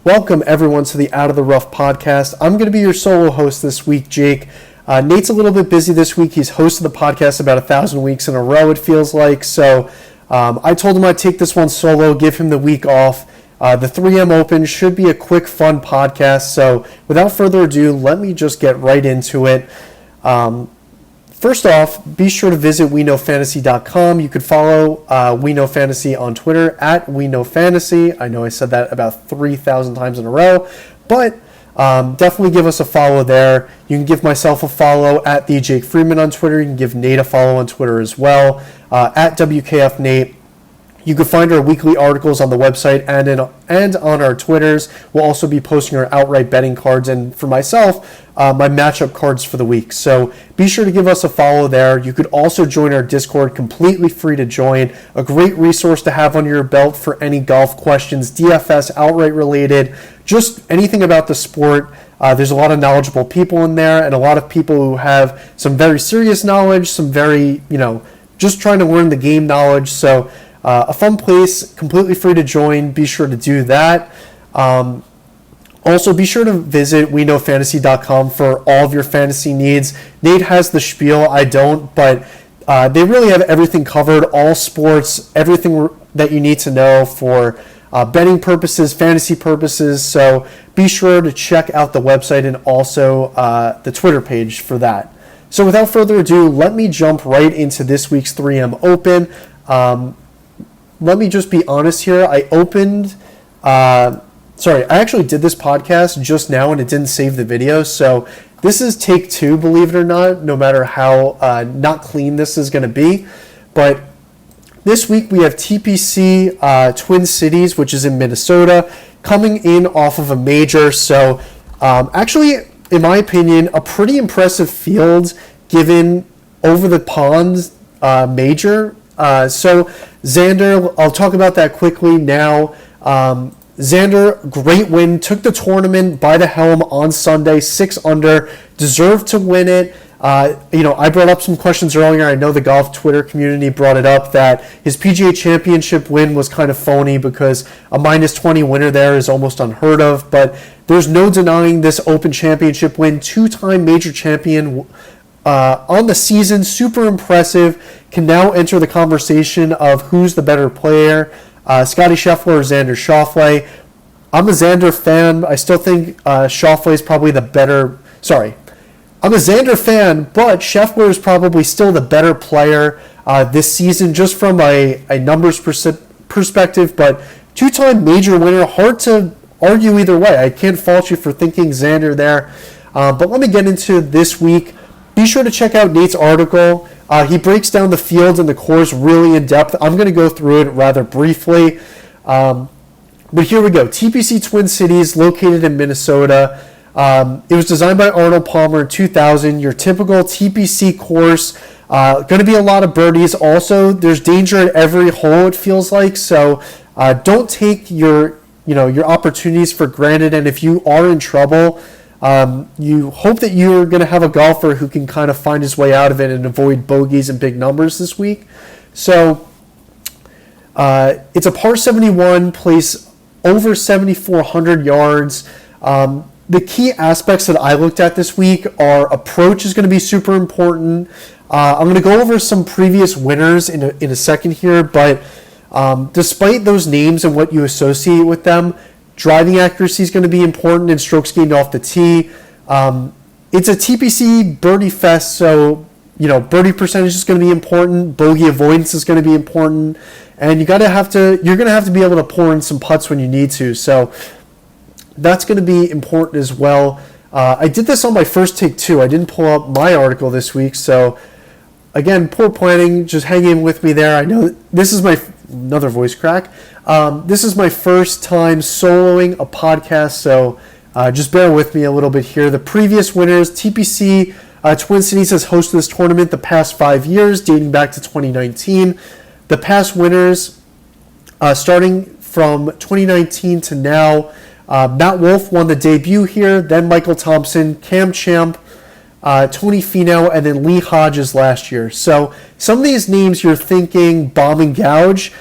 Welcome, everyone, to the Out of the Rough podcast. I'm going to be your solo host this week, Jake. Nate's a little bit busy this week. He's hosted the podcast about 1,000 weeks in a row, it feels like. So I told him I'd take this one solo, give him the week off. The 3M Open should be a quick, fun podcast. So without further ado, let me just get right into it. First off, be sure to visit WeKnowFantasy.com. You could follow WeKnowFantasy on Twitter at WeKnowFantasy. I know I said that about 3,000 times in a row, but definitely give us a follow there. You can give myself a follow at the Jake Freeman on Twitter. You can give Nate a follow on Twitter as well, at WKFNate. You can find our weekly articles on the website and on our Twitters. We'll also be posting our outright betting cards and, for myself, my matchup cards for the week. So be sure to give us a follow there. You could also join our Discord, completely free to join. A great resource to have on your belt for any golf questions, DFS, outright related, just anything about the sport. There's a lot of knowledgeable people in there and a lot of people who have some very serious knowledge, some very, just trying to learn the game knowledge. So a fun place, completely free to join. Be sure to do that. Also, be sure to visit WeKnowFantasy.com for all of your fantasy needs. Nate has the spiel, I don't, but they really have everything covered, all sports, everything that you need to know for betting purposes, fantasy purposes. So be sure to check out the website and also the Twitter page for that. So without further ado, let me jump right into this week's 3M Open. Let me just be honest here. I actually did this podcast just now and it didn't save the video. So this is take two, believe it or not, no matter how not clean this is going to be. But this week we have TPC Twin Cities, which is in Minnesota, coming in off of a major. So actually, in my opinion, a pretty impressive field given over the pond major. So Xander, I'll talk about that quickly now. Xander, great win, took the tournament by the helm on Sunday, 6 under, deserved to win it. I brought up some questions earlier. I know the golf Twitter community brought it up that his PGA Championship win was kind of phony because a -20 winner there is almost unheard of. But there's no denying this Open Championship win, 2-time major champion on the season, super impressive, can now enter the conversation of who's the better player, Scottie Scheffler or Xander Schauffele. I'm a Xander fan. I still think Schauffele is probably the better, I'm a Xander fan, but Scheffler is probably still the better player this season, just from a numbers perspective, but 2-time major winner, hard to argue either way. I can't fault you for thinking Xander there, but let me get into this week. Be sure to check out Nate's article. He breaks down the field and the course really in depth. I'm going to go through it rather briefly. But here we go. TPC Twin Cities, located in Minnesota. It was designed by Arnold Palmer in 2000. Your typical TPC course. Going to be a lot of birdies. Also, there's danger at every hole, it feels like. So don't take your opportunities for granted. And if you are in trouble, you hope that you're going to have a golfer who can kind of find his way out of it and avoid bogeys and big numbers this week. So it's a par 71, plays over 7,400 yards. The key aspects that I looked at this week are approach is going to be super important. I'm going to go over some previous winners in a second here, but despite those names and what you associate with them, driving accuracy is going to be important and strokes gained off the tee. It's a TPC birdie fest, so birdie percentage is going to be important. Bogey avoidance is going to be important, and you're going to have to be able to pour in some putts when you need to. So that's going to be important as well. I did this on my first take too. I didn't pull up my article this week, so again, poor planning. Just hang in with me there. I know this is another voice crack. This is my first time soloing a podcast, so just bear with me a little bit here. The previous winners, TPC Twin Cities has hosted this tournament the past 5 years, dating back to 2019. The past winners, starting from 2019 to now, Matt Wolff won the debut here, then Michael Thompson, Cam Champ, Tony Finau, and then Lee Hodges last year. So some of these names you're thinking bomb and gouge.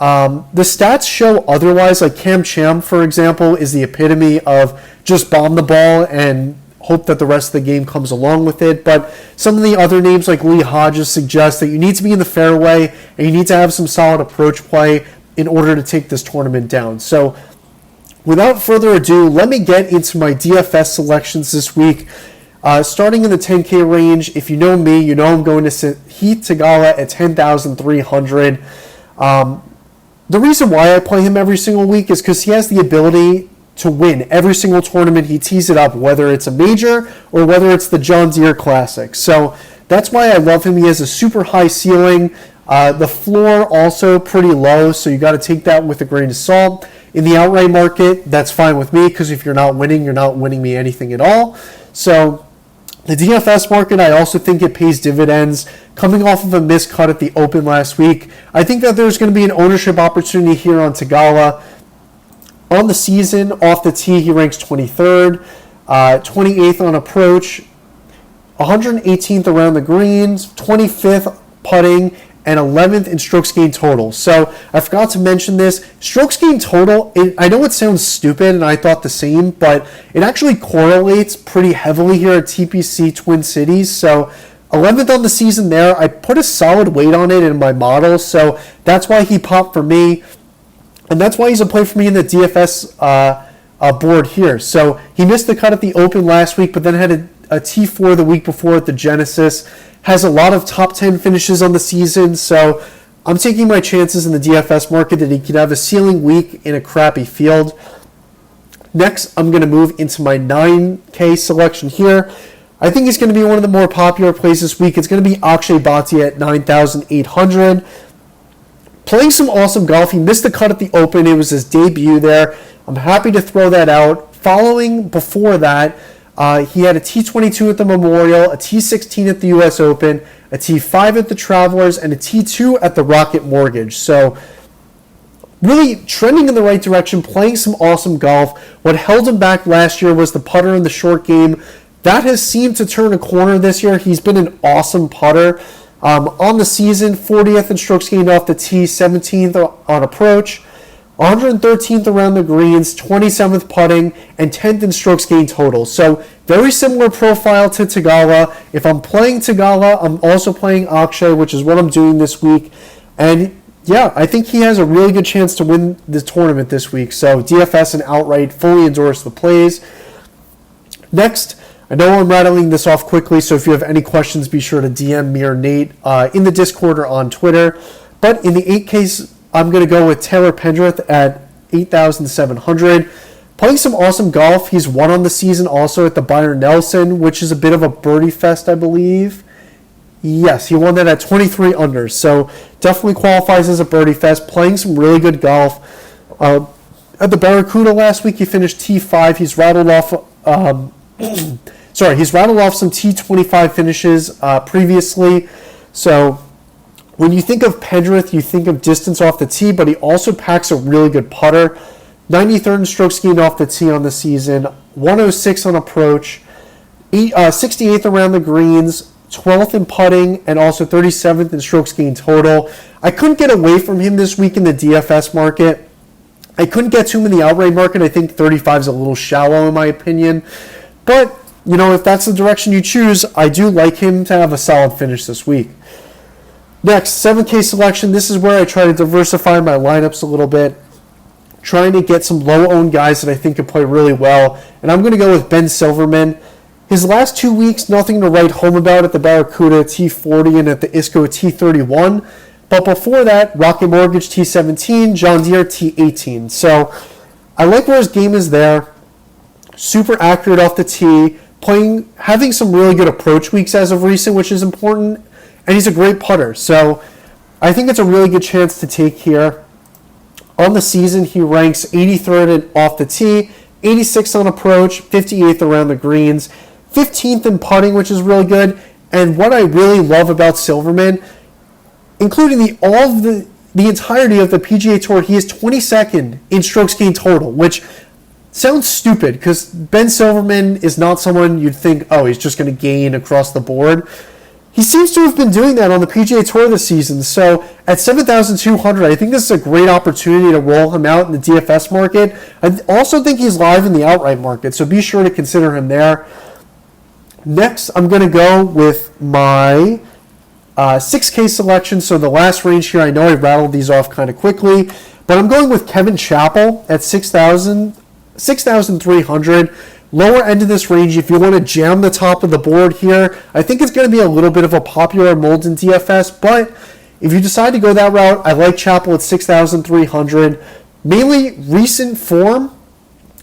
The stats show otherwise. Like Cam Champ, for example, is the epitome of just bomb the ball and hope that the rest of the game comes along with it. But some of the other names like Lee Hodges suggest that you need to be in the fairway and you need to have some solid approach play in order to take this tournament down. So without further ado, let me get into my DFS selections this week. Starting in the 10K range, if you know me, you know I'm going to Sahith Theegala at 10,300. The reason why I play him every single week is because he has the ability to win every single tournament he tees it up, whether it's a major or whether it's the John Deere Classic. So that's why I love him. He has a super high ceiling. The floor also pretty low, so you got to take that with a grain of salt. In the outright market, that's fine with me because if you're not winning me anything at all. So the DFS market, I also think it pays dividends. Coming off of a missed cut at the Open last week, I think that there's going to be an ownership opportunity here on Theegala. On the season, off the tee, he ranks 23rd, 28th on approach, 118th around the greens, 25th putting, and 11th in strokes gained total. So I forgot to mention this. Strokes gained total, I know it sounds stupid, and I thought the same, but it actually correlates pretty heavily here at TPC Twin Cities. So 11th on the season there. I put a solid weight on it in my model, so that's why he popped for me. And that's why he's a play for me in the DFS board here. So he missed the cut at the Open last week, but then had a T4 the week before at the Genesis. Has a lot of top 10 finishes on the season, so I'm taking my chances in the DFS market that he could have a ceiling week in a crappy field. Next, I'm going to move into my 9K selection here. I think he's going to be one of the more popular plays this week. It's going to be Akshay Bhatia at 9,800. Playing some awesome golf. He missed the cut at the Open. It was his debut there. I'm happy to throw that out. Following before that, he had a T22 at the Memorial, a T16 at the U.S. Open, a T5 at the Travelers, and a T2 at the Rocket Mortgage. So really trending in the right direction, playing some awesome golf. What held him back last year was the putter in the short game. That has seemed to turn a corner this year. He's been an awesome putter. On the season, 40th in strokes gained off the tee, 17th on approach, 113th around the greens, 27th putting, and 10th in strokes gained total. So very similar profile to Theegala. If I'm playing Theegala, I'm also playing Akshay, which is what I'm doing this week. And yeah, I think he has a really good chance to win the tournament this week. So DFS and outright fully endorse the plays. Next, I know I'm rattling this off quickly, so if you have any questions, be sure to DM me or Nate in the Discord or on Twitter. But in the 8Ks, I'm going to go with Taylor Pendrith at 8,700. Playing some awesome golf. He's won on the season also at the Byron Nelson, which is a bit of a birdie fest, I believe. Yes, he won that at 23 under, so definitely qualifies as a birdie fest. Playing some really good golf. At the Barracuda last week, he finished T5. He's rattled off some T25 finishes previously. So when you think of Pendrith, you think of distance off the tee, but he also packs a really good putter. 93rd in strokes gained off the tee on the season, 106 on approach, 68th around the greens, 12th in putting, and also 37th in strokes gained total. I couldn't get away from him this week in the DFS market. I couldn't get to him in the outright market. I think 35 is a little shallow in my opinion. But, you know, if that's the direction you choose, I do like him to have a solid finish this week. Next, 7K selection. This is where I try to diversify my lineups a little bit, trying to get some low-owned guys that I think can play really well. And I'm going to go with Ben Silverman. His last 2 weeks, nothing to write home about at the Barracuda T40 and at the ISCO T31. But before that, Rocket Mortgage T17, John Deere T18. So I like where his game is there. Super accurate off the tee, having some really good approach weeks as of recent, which is important, and he's a great putter. So I think it's a really good chance to take here. On the season, he ranks 83rd off the tee, 86th on approach, 58th around the greens, 15th in putting, which is really good. And what I really love about Silverman, including the entirety of the PGA Tour, he is 22nd in strokes gained total, which sounds stupid because Ben Silverman is not someone you'd think, oh, he's just going to gain across the board. he seems to have been doing that on the PGA Tour this season. So at 7,200, I think this is a great opportunity to roll him out in the DFS market. I also think he's live in the outright market, so be sure to consider him there. Next, I'm going to go with my 6K selection. So the last range here, I know I rattled these off kind of quickly, but I'm going with Kevin Chappell at 6,300. Lower end of this range, if you want to jam the top of the board here, I think it's going to be a little bit of a popular mold in DFS, but if you decide to go that route, I like Chappell at 6,300. Mainly recent form,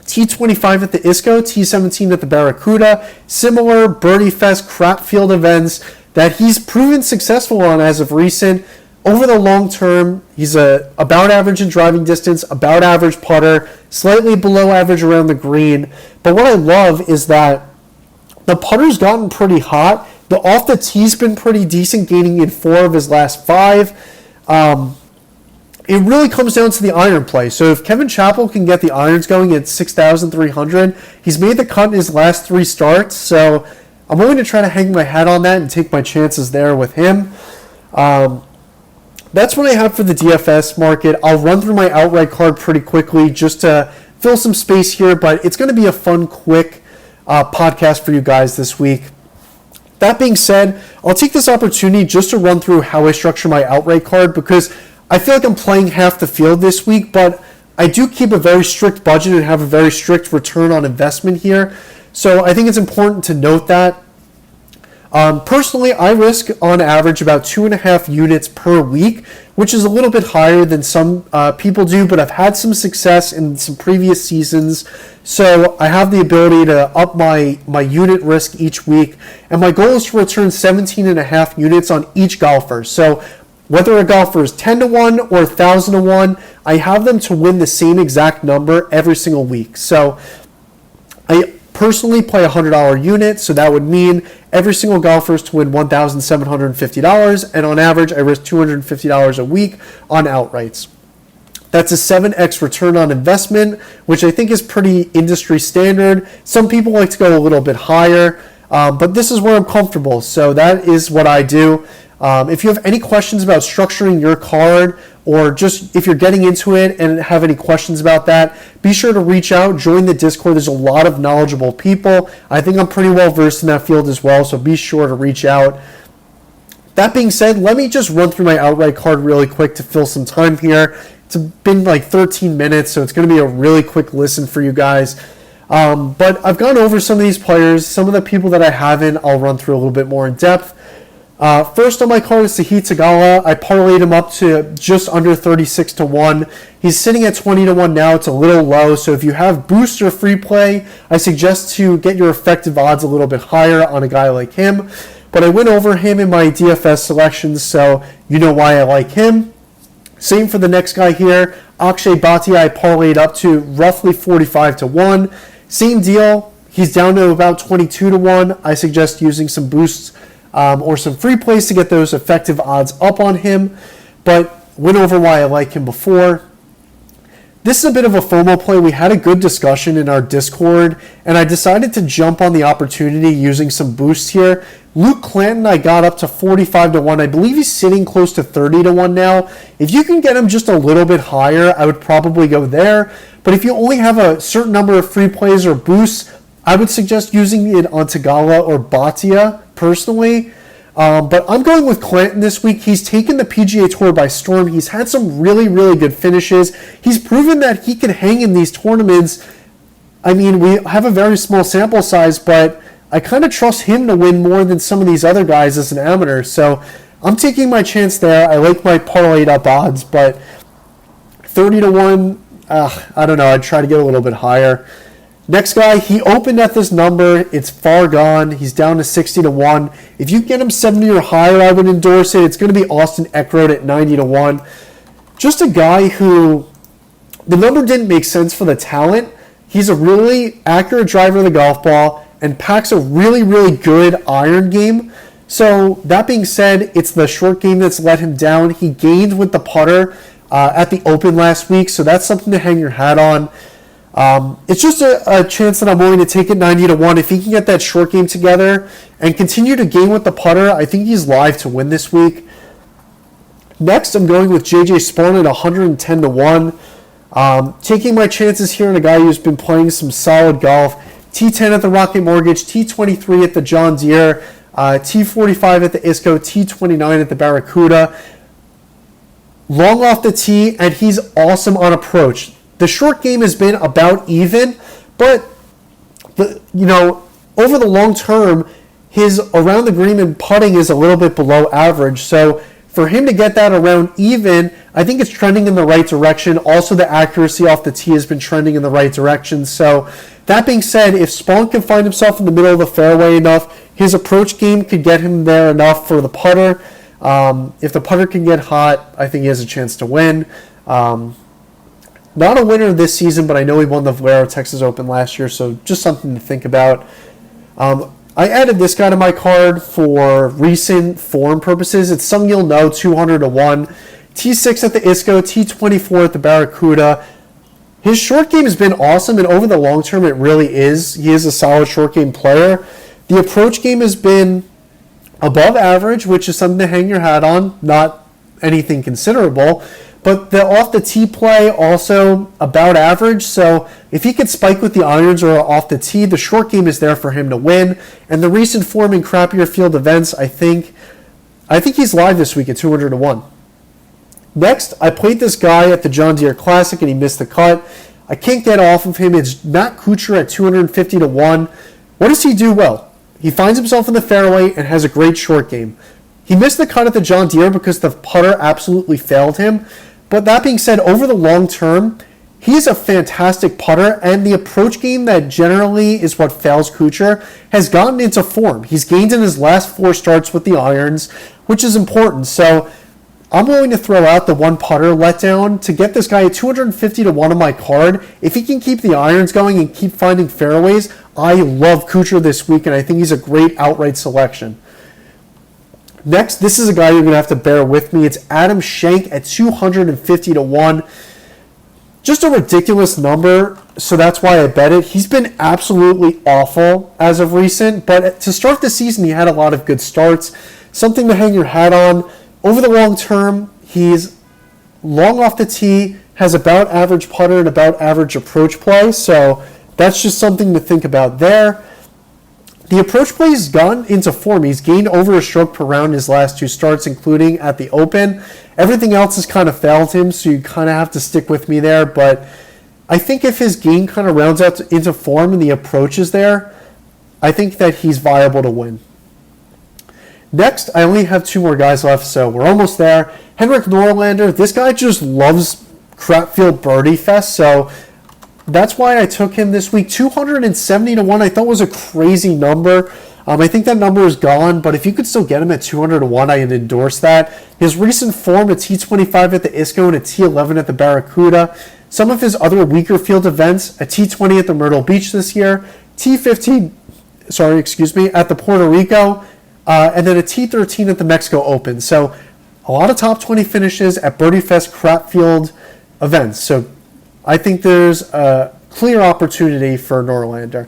T25 at the ISCO, T17 at the Barracuda, similar Birdie Fest crap field events that he's proven successful on as of recent. Over the long term, he's about average in driving distance, about average putter, slightly below average around the green. But what I love is that the putter's gotten pretty hot. The off the tee's been pretty decent, gaining in 4 of his last 5. It really comes down to the iron play. So if Kevin Chappell can get the irons going at 6,300, he's made the cut in his last 3 starts. So I'm willing to try to hang my hat on that and take my chances there with him. That's what I have for the DFS market. I'll run through my outright card pretty quickly just to fill some space here, but it's going to be a fun, quick podcast for you guys this week. That being said, I'll take this opportunity just to run through how I structure my outright card because I feel like I'm playing half the field this week, but I do keep a very strict budget and have a very strict return on investment here. So I think it's important to note that. Personally, I risk on average about 2.5 units per week, which is a little bit higher than some people do, but I've had some success in some previous seasons, so I have the ability to up my unit risk each week, and my goal is to return 17.5 units on each golfer. So whether a golfer is 10 to 1 or 1,000 to 1, I have them to win the same exact number every single week. So I personally play a $100 unit, so that would mean every single golfer is to win $1,750, and on average, I risk $250 a week on outrights. That's a 7x return on investment, which I think is pretty industry standard. Some people like to go a little bit higher, but this is where I'm comfortable, so that is what I do. If you have any questions about structuring your card, or just if you're getting into it and have any questions about that, be sure to reach out, join the Discord. There's a lot of knowledgeable people. I think I'm pretty well versed in that field as well, so be sure to reach out. That being said, let me just run through my outright card really quick to fill some time here. It's been like 13 minutes, so it's going to be a really quick listen for you guys. But I've gone over some of these players. Some of the people that I haven't, I'll run through a little bit more in depth. First on my card is Sahith Theegala. I parlayed him up to just under 36 to 1. He's sitting at 20 to 1 now. It's a little low, so if you have boost or free play, I suggest to get your effective odds a little bit higher on a guy like him. But I went over him in my DFS selections, so you know why I like him. Same for the next guy here, Akshay Bhatia. I parlayed up to roughly 45 to 1. Same deal. He's down to about 22 to 1. I suggest using some boosts or some free plays to get those effective odds up on him, but went over why I like him before. This is a bit of a FOMO play. We had a good discussion in our Discord, and I decided to jump on the opportunity using some boosts here. Luke Clanton, I got up to 45 to 1. I believe he's sitting close to 30 to 1 now. If you can get him just a little bit higher, I would probably go there. But if you only have a certain number of free plays or boosts, I would suggest using it on Theegala or Bhatia personally. But I'm going with Clanton this week. He's taken the PGA Tour by storm. He's had some really, really good finishes. He's proven that he can hang in these tournaments. I mean, we have a very small sample size, but I kind of trust him to win more than some of these other guys as an amateur. So I'm taking my chance there. I like my parlayed up odds, but 30 to 1, I don't know. I'd try to get a little bit higher. Next guy, he opened at this number. It's far gone. He's down to 60 to 1. If you get him 70 or higher, I would endorse it. It's going to be Austin Eckroat at 90 to 1. Just a guy who, the number didn't make sense for the talent. He's a really accurate driver of the golf ball and packs a really, really good iron game. So that being said, it's the short game that's let him down. He gained with the putter at the Open last week, so that's something to hang your hat on. It's just a chance that I'm willing to take at 90 to 1. If he can get that short game together and continue to gain with the putter. I think he's live to win this week. Next, I'm going with J.J. Spaun at 110 to 1. Taking my chances here on a guy who's been playing some solid golf. T10 at the Rocket Mortgage, T23 at the John Deere, T45 at the ISCO, T29 at the Barracuda. Long off the tee, and he's awesome on approach. The short game has been about even, but over the long term, his around the green and putting is a little bit below average. So for him to get that around even, I think it's trending in the right direction. Also, the accuracy off the tee has been trending in the right direction. So that being said, if Spaun can find himself in the middle of the fairway enough, his approach game could get him there enough for the putter. If the putter can get hot, I think he has a chance to win. Not a winner this season, but I know he won the Valero Texas Open last year, so just something to think about. I added this guy to my card for recent form purposes. It's Sungyeol No, 200 to 1. T6 at the ISCO, T24 at the Barracuda. His short game has been awesome, and over the long term, it really is. He is a solid short game player. The approach game has been above average, which is something to hang your hat on, not anything considerable. But the off the tee play also about average. So if he could spike with the irons or off the tee, the short game is there for him to win. And the recent form in crappier field events, I think he's live this week at 200 to 1. Next, I played this guy at the John Deere Classic and he missed the cut. I can't get off of him. It's Matt Kuchar at 250 to 1. What does he do well? He finds himself in the fairway and has a great short game. He missed the cut at the John Deere because the putter absolutely failed him. But that being said, over the long term, he's a fantastic putter, and the approach game that generally is what fails Kuchar has gotten into form. He's gained in his last 4 starts with the irons, which is important. So I'm willing to throw out the one putter letdown to get this guy at 250 to 1 on my card. If he can keep the irons going and keep finding fairways, I love Kuchar this week, and I think he's a great outright selection. Next, this is a guy you're going to have to bear with me. It's Adam Schenk at 250 to 1. Just a ridiculous number, so that's why I bet it. He's been absolutely awful as of recent, but to start the season, he had a lot of good starts. Something to hang your hat on. Over the long term, he's long off the tee, has about average putter and about average approach play, so that's just something to think about there. The approach play has gone into form. He's gained over a stroke per round in his last 2 starts, including at the Open. Everything else has kind of failed him, so you kind of have to stick with me there. But I think if his game kind of rounds out into form and the approach is there, I think that he's viable to win. Next, I only have 2 more guys left, so we're almost there. Henrik Norlander, this guy just loves crapfield birdie fest, so that's why I took him this week. 270 to 1 I thought was a crazy number. I think that number is gone, but if you could still get him at 200 to 1, I'd endorse that. His recent form, a T25 at the ISCO and a T11 at the Barracuda. Some of his other weaker field events, a T20 at the Myrtle Beach this year, T15, at the Puerto Rico, and then a T13 at the Mexico Open. So a lot of top 20 finishes at Birdie Fest crapfield events. So I think there's a clear opportunity for Norlander.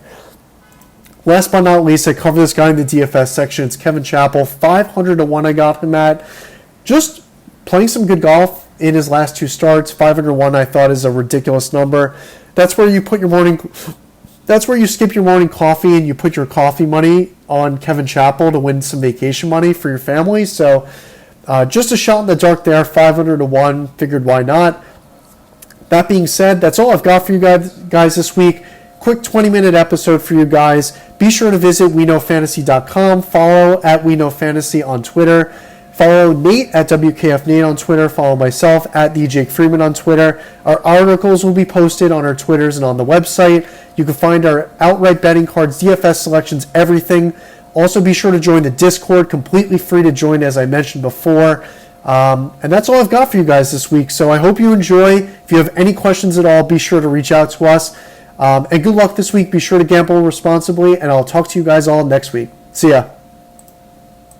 Last but not least, I cover this guy in the DFS section. It's Kevin Chappell, 500 to 1 I got him at. Just playing some good golf in his last 2 starts. 500 to 1 I thought is a ridiculous number. That's where you put your That's where you skip your morning coffee and you put your coffee money on Kevin Chappell to win some vacation money for your family. So just a shot in the dark there, 500 to 1. Figured why not. That being said, that's all I've got for you guys this week. Quick 20-minute episode for you guys. Be sure to visit WeKnowFantasy.com. Follow at WeKnowFantasy on Twitter. Follow Nate at WKFNate on Twitter. Follow myself at the Jake Freeman on Twitter. Our articles will be posted on our Twitters and on the website. You can find our outright betting cards, DFS selections, everything. Also, be sure to join the Discord. Completely free to join, as I mentioned before. And that's all I've got for you guys this week. So I hope you enjoy. If you have any questions at all, be sure to reach out to us. And good luck this week. Be sure to gamble responsibly, and I'll talk to you guys all next week. See ya.